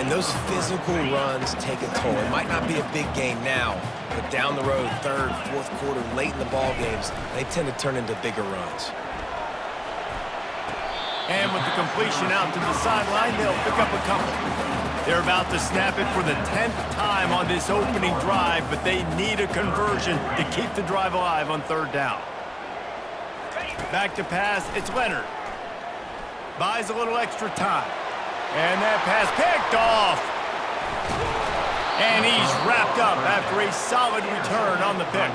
And those physical runs take a toll. It might not be a big game now, but down the road, third, fourth quarter, late in the ball games, they tend to turn into bigger runs. And with the completion out to the sideline, they'll pick up a couple. They're about to snap it for the 10th time on this opening drive, but they need a conversion to keep the drive alive on third down. Back to pass, it's Leonard. Buys a little extra time. And that pass picked off. And he's wrapped up after a solid return on the pick.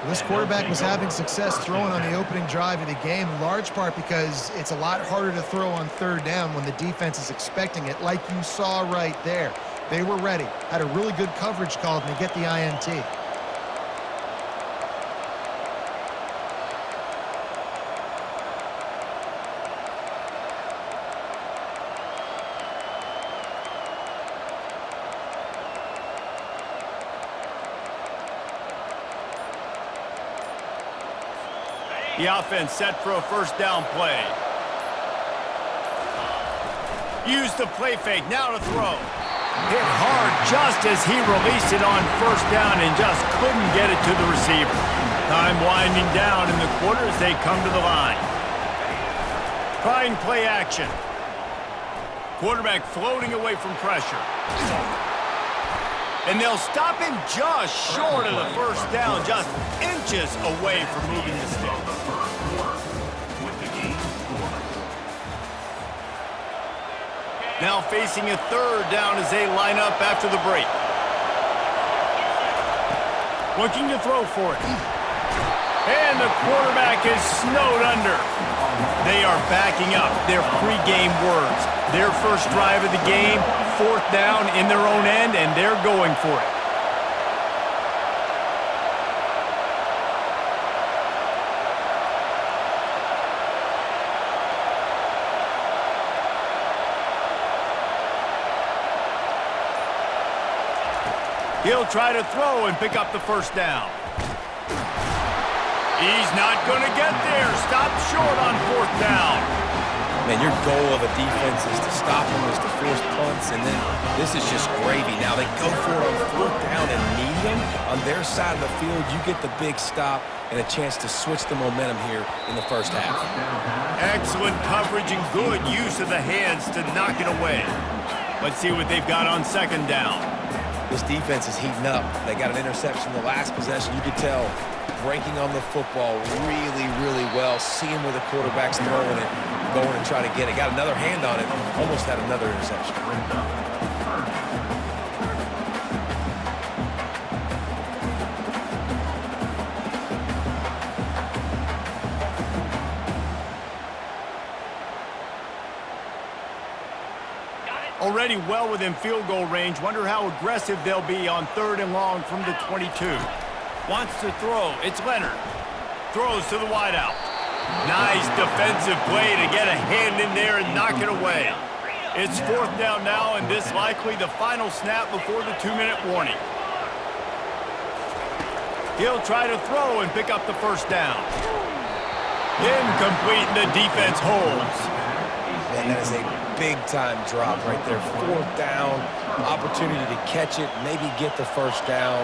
This quarterback was having success throwing on the opening drive of the game, in large part because it's a lot harder to throw on third down when the defense is expecting it, like you saw right there. They were ready, had a really good coverage call, and they get the INT. The offense set for a first down play. Use the play fake, now to throw. Hit hard just as he released it on first down and just couldn't get it to the receiver. Time winding down in the quarter as they come to the line. Trying play action. Quarterback floating away from pressure. And they'll stop him just short of the first down, just inches away from moving the sticks. Now facing a third down as they line up after the break. Looking to throw for it. And the quarterback is snowed under. They are backing up their pregame words. Their first drive of the game, fourth down in their own end, and they're going for it. He'll try to throw and pick up the first down. He's not going to get there. Stopped short on fourth down. Man, your goal of a defense is to stop them, is to force punts, and then this is just gravy. Now they go for it on fourth down and need them. On their side of the field, you get the big stop and a chance to switch the momentum here in the first half. Excellent coverage and good use of the hands to knock it away. Let's see what they've got on second down. This defense is heating up. They got an interception the last possession. You could tell breaking on the football really, really well. Seeing where the quarterback's throwing it, going and trying to get it. Got another hand on it. Almost had another interception. Already well within field goal range. Wonder how aggressive they'll be on third and long from the 22. Wants to throw. It's Leonard. Throws to the wideout. Nice defensive play to get a hand in there and knock it away. It's fourth down now, and this likely the final snap before the 2-minute warning. He'll try to throw and pick up the first down. Incomplete, and the defense holds. Man, that is a big-time drop right there. Fourth down, opportunity to catch it, maybe get the first down.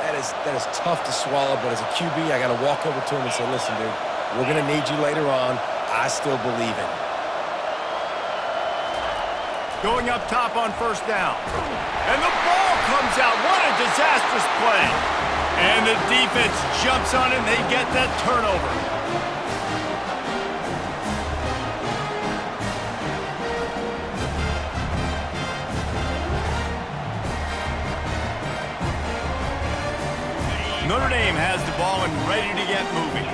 That is tough to swallow, but as a QB, I got to walk over to him and say, listen, dude, we're going to need you later on. I still believe in you. Going up top on first down. And the ball comes out. What a disastrous play. And the defense jumps on it, and they get that turnover. Notre Dame has the ball and ready to get moving.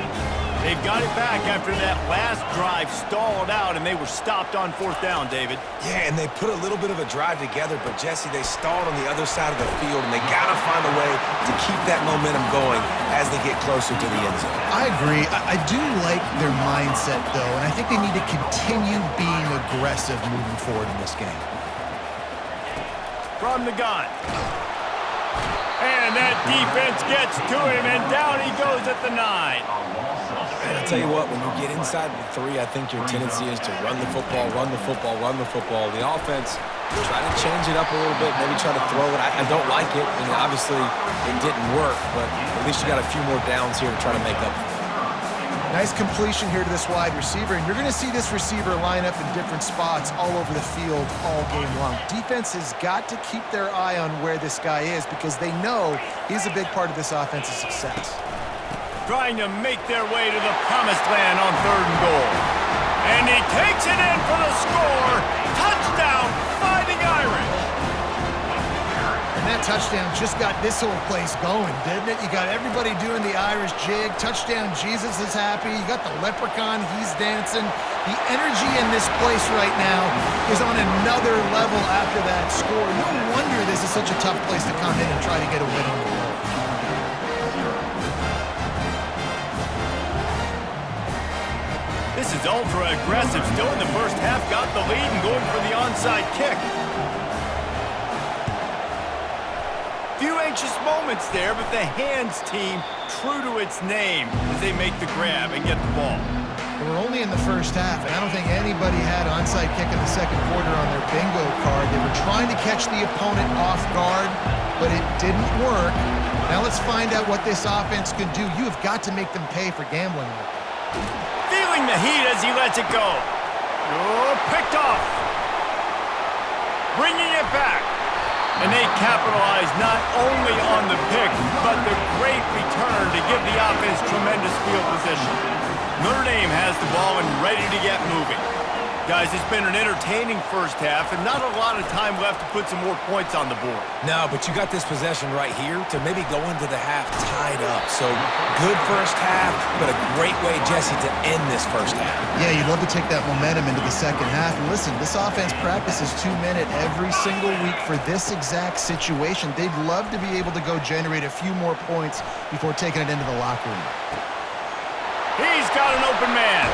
They've got it back after that last drive stalled out, and they were stopped on fourth down, David. Yeah, and they put a little bit of a drive together, but, Jesse, they stalled on the other side of the field, and they got to find a way to keep that momentum going as they get closer to the end zone. I agree. I do like their mindset, though, and I think they need to continue being aggressive moving forward in this game. From the gun. And that defense gets to him, and down he goes at the 9. And I'll tell you what, when you get inside the 3, I think your tendency is to run the football, run the football, run the football. The offense, Try to change it up a little bit, maybe try to throw it. I don't like it, and obviously it didn't work, but at least you got a few more downs here to try to make up for it. Nice completion here to this wide receiver, and you're going to see this receiver line up in different spots all over the field all game long. Defense has got to keep their eye on where this guy is because they know he's a big part of this offense's success. Trying to make their way to the promised land on 3rd and goal. And he takes it in for the score. Touchdown, Fighting Irish. And that touchdown just got this whole place going, didn't it? You got everybody doing the Irish jig. Touchdown, Jesus is happy. You got the leprechaun, he's dancing. The energy in this place right now is on another level after that score. No wonder this is such a tough place to come in and try to get a win on the road. This is ultra aggressive. Still in the first half, got the lead and going for the onside kick. Few anxious moments there, but the hands team true to its name as they make the grab and get the ball. We're only in the first half, and I don't think anybody had onside kick in the second quarter on their bingo card. They were trying to catch the opponent off guard, but it didn't work. Now let's find out what this offense can do. You have got to make them pay for gambling with it. Feeling the heat as he lets it go. Oh, picked off. Bringing it back. And they capitalize not only on the pick, but the great return to give the offense tremendous field position. Notre Dame has the ball and ready to get moving. Guys, it's been an entertaining first half and not a lot of time left to put some more points on the board. No, but you got this possession right here to maybe go into the half tied up. So good first half, but a great way, Jesse, to end this first half. Yeah, you'd love to take that momentum into the second half. And listen, this offense practices 2-minute every single week for this exact situation. They'd love to be able to go generate a few more points before taking it into the locker room. He's got an open man.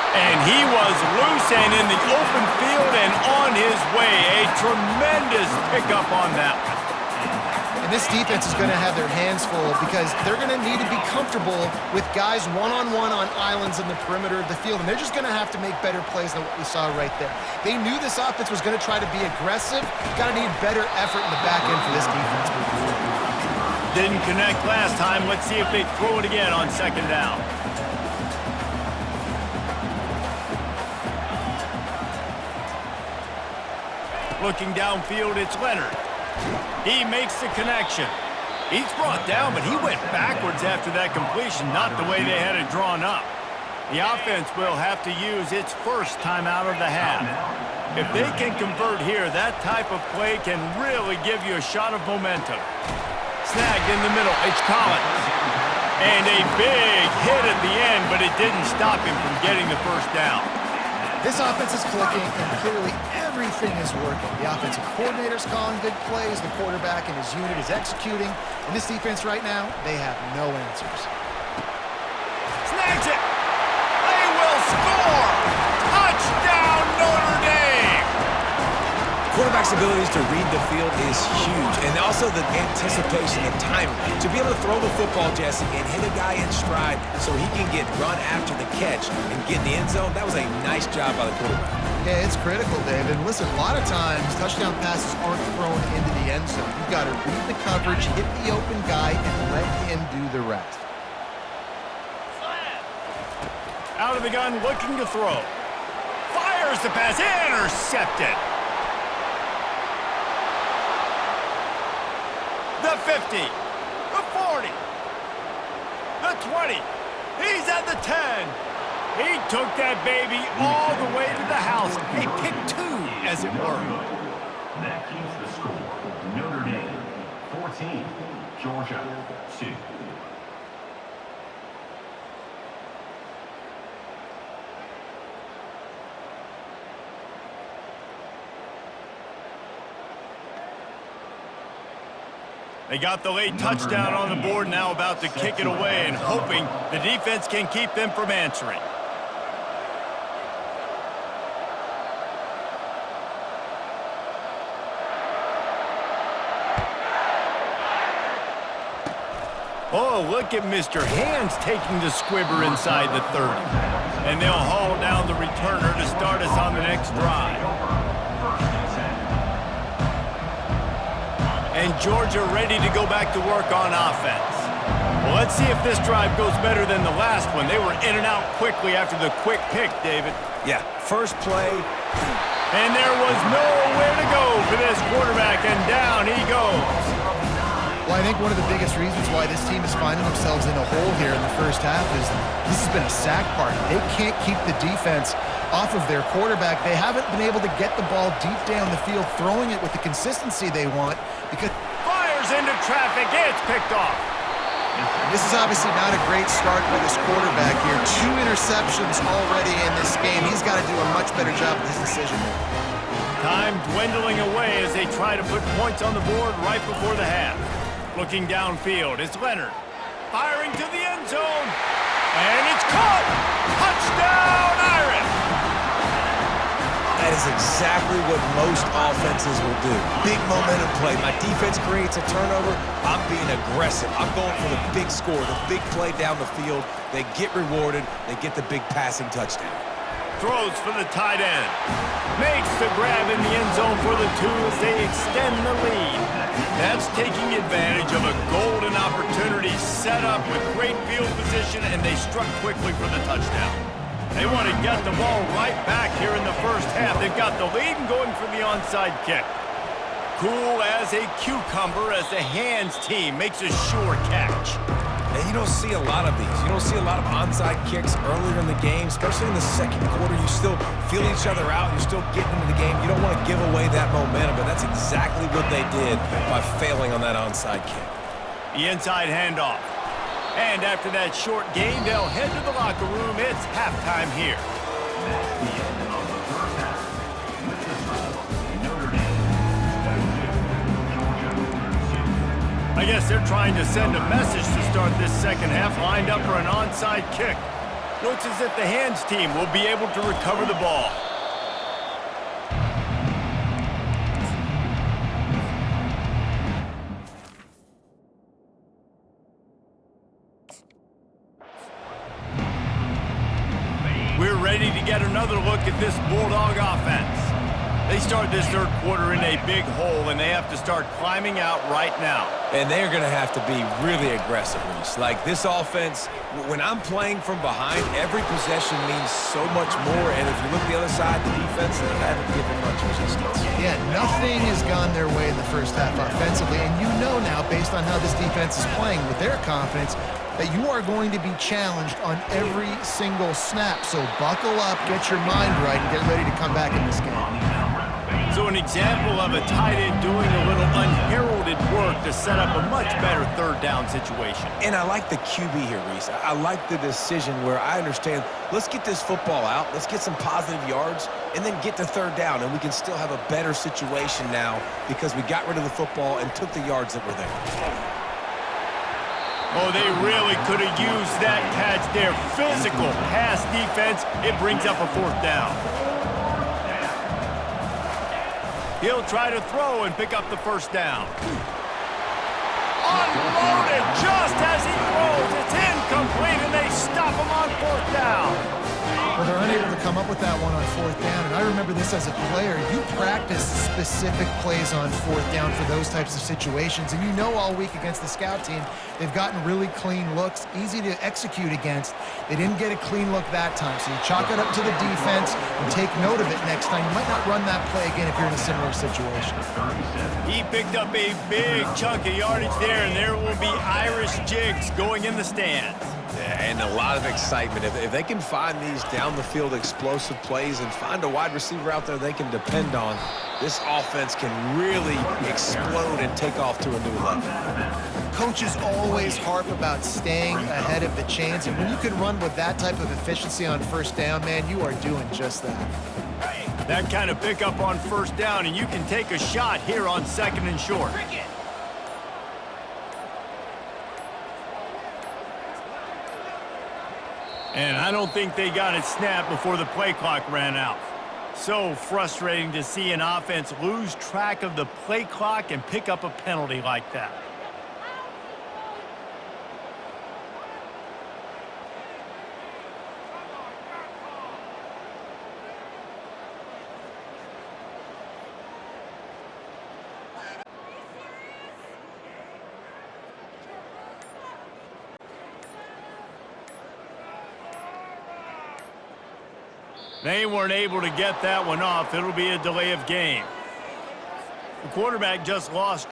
And he was loose and in the open field and on his way. A tremendous pickup on that one. And this defense is going to have their hands full because they're going to need to be comfortable with guys one-on-one on islands in the perimeter of the field. And they're just going to have to make better plays than what we saw right there. They knew this offense was going to try to be aggressive. Got to need better effort in the back end for this defense moving forward. Didn't connect last time. Let's see if they throw it again on 2nd down. Looking downfield, it's Leonard. He makes the connection. He's brought down, but he went backwards after that completion, not the way they had it drawn up. The offense will have to use its first timeout of the half. If they can convert here, that type of play can really give you a shot of momentum. Snagged in the middle, it's Collins. And a big hit at the end, but it didn't stop him from getting the first down. This offense is clicking, and clearly everything is working. The offensive coordinator's calling good plays, the quarterback and his unit is executing, and this defense right now, they have no answers. Snags it! They will score! Touchdown, Notre Dame! Quarterback's abilities to read the field is huge, and also the anticipation, the timing. To be able to throw the football, Jesse, and hit a guy in stride so he can get run after the catch and get in the end zone, that was a nice job by the quarterback. Yeah, it's critical, David. And listen, a lot of times, touchdown passes aren't thrown into the end zone. You've got to read the coverage, hit the open guy, and let him do the rest. Out of the gun, looking to throw. Fires the pass, intercepted. The 50, the 40, the 20, he's at the 10. He took that baby all the way to the house. A pick 2, as it were. That keeps the score. Notre Dame 14, Georgia 2. They got the late touchdown on the board, now about to kick it away and hoping the defense can keep them from answering. Oh, look at Mr. Hands taking the squibber inside the 30. And they'll haul down the returner to start us on the next drive. And Georgia ready to go back to work on offense. Well, let's see if this drive goes better than the last one. They were in and out quickly after the quick pick, David. Yeah, first play. And there was nowhere to go for this quarterback, and down he goes. Well, I think one of the biggest reasons why this team is finding themselves in a hole here in the first half is this has been a sack party. They can't keep the defense off of their quarterback. They haven't been able to get the ball deep down the field, throwing it with the consistency they want because Fires into traffic. It's picked off. this is obviously not a great start for this quarterback here. 2 interceptions already in this game. He's got to do a much better job with his decision making. Time dwindling away as they try to put points on the board right before the half. Looking downfield, it's Leonard. Firing to the end zone. And it's caught! Touchdown, Irish! That is exactly what most offenses will do. Big momentum play. My defense creates a turnover. I'm being aggressive. I'm going for the big score, the big play down the field. They get rewarded. They get the big passing touchdown. Throws for the tight end. Makes the grab in the end zone for the 2 as they extend the lead. That's taking advantage of a golden opportunity set up with great field position, and they struck quickly for the touchdown. They want to get the ball right back here in the first half. They've got the lead and going for the onside kick. Cool as a cucumber as the hands team makes a sure catch. And you don't see a lot of these. You don't see a lot of onside kicks earlier in the game, especially in the second quarter. You still feel each other out. You're still getting into the game. You don't want to give away that momentum, but that's exactly what they did by failing on that onside kick. The inside handoff. And after that short game, they'll head to the locker room. It's halftime here. That's the end of the first half. With the score, Notre Dame 22, Georgia 13. I guess they're trying to send a message to start this second half, lined up for an onside kick. Looks as if the hands team will be able to recover the ball. We're ready to get another look at this Bulldog offense. They start this third quarter in a big hole, and they have to start climbing out right now. And they're going to have to be really aggressive, Reese. Like, this offense, when I'm playing from behind, every possession means so much more. And if you look the other side, the defense, they haven't given much resistance. Yeah, nothing has gone their way in the first half offensively, and you know now, based on how this defense is playing with their confidence, that you are going to be challenged on every single snap. So buckle up, get your mind right, and get ready to come back in this game. So an example of a tight end doing a little unheralded work to set up a much better third down situation. And I like the QB here, Reese. I like the decision where I understand, let's get this football out, let's get some positive yards, and then get to third down, and we can still have a better situation now because we got rid of the football and took the yards that were there. Oh, they really could have used that catch there. Physical pass defense. It brings up a fourth down. He'll try to throw and pick up the first down. Unloaded just as he throws. It's incomplete, and they stop him on fourth down. Well, they're unable to come up with that one on fourth down, and I remember this as a player. You practice specific plays on fourth down for those types of situations, and you know all week against the scout team, they've gotten really clean looks, easy to execute against. They didn't get a clean look that time, so you chalk it up to the defense and take note of it next time. You might not run that play again if you're in a similar situation. He picked up a big chunk of yardage there, and there will be Irish jigs going in the stands. Yeah, and a lot of excitement. If they can find these down-the-field explosive plays and find a wide receiver out there they can depend on, this offense can really explode and take off to a new level. Coaches always harp about staying ahead of the chains, and when you can run with that type of efficiency on first down, man, you are doing just that. That kind of pickup on first down, and you can take a shot here on second and short. And I don't think they got it snapped before the play clock ran out. So frustrating to see an offense lose track of the play clock and pick up a penalty like that. They weren't able to get that one off. It'll be a delay of game. The quarterback just lost